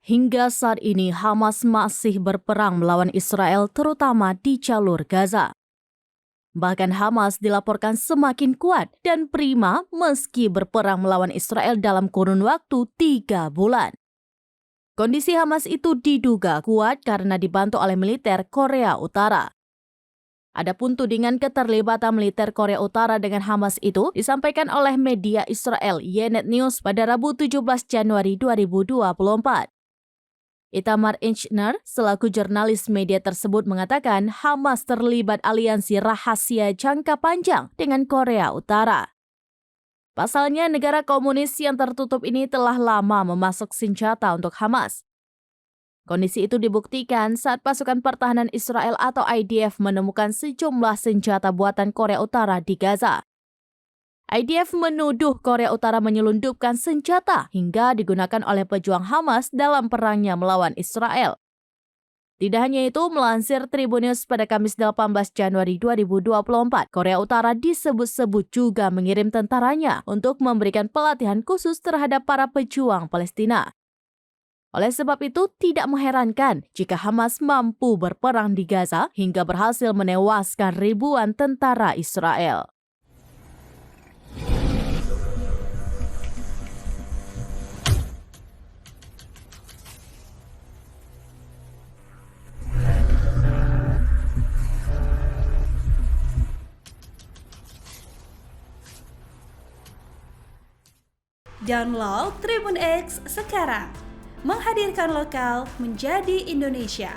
Hingga saat ini, Hamas masih berperang melawan Israel, terutama di jalur Gaza. Bahkan Hamas dilaporkan semakin kuat dan prima meski berperang melawan Israel dalam kurun waktu 3 bulan. Kondisi Hamas itu diduga kuat karena dibantu oleh militer Korea Utara. Adapun tudingan keterlibatan militer Korea Utara dengan Hamas itu disampaikan oleh media Israel Ynet News pada Rabu 17 Januari 2024. Itamar Inchner, selaku jurnalis media tersebut mengatakan Hamas terlibat aliansi rahasia jangka panjang dengan Korea Utara. Pasalnya, negara komunis yang tertutup ini telah lama memasok senjata untuk Hamas. Kondisi itu dibuktikan saat pasukan pertahanan Israel atau IDF menemukan sejumlah senjata buatan Korea Utara di Gaza. IDF menuduh Korea Utara menyelundupkan senjata hingga digunakan oleh pejuang Hamas dalam perangnya melawan Israel. Tidak hanya itu, melansir Tribun News pada Kamis 18 Januari 2024, Korea Utara disebut-sebut juga mengirim tentaranya untuk memberikan pelatihan khusus terhadap para pejuang Palestina. Oleh sebab itu, tidak mengherankan jika Hamas mampu berperang di Gaza hingga berhasil menewaskan ribuan tentara Israel. Download Tribun X sekarang, menghadirkan lokal menjadi Indonesia.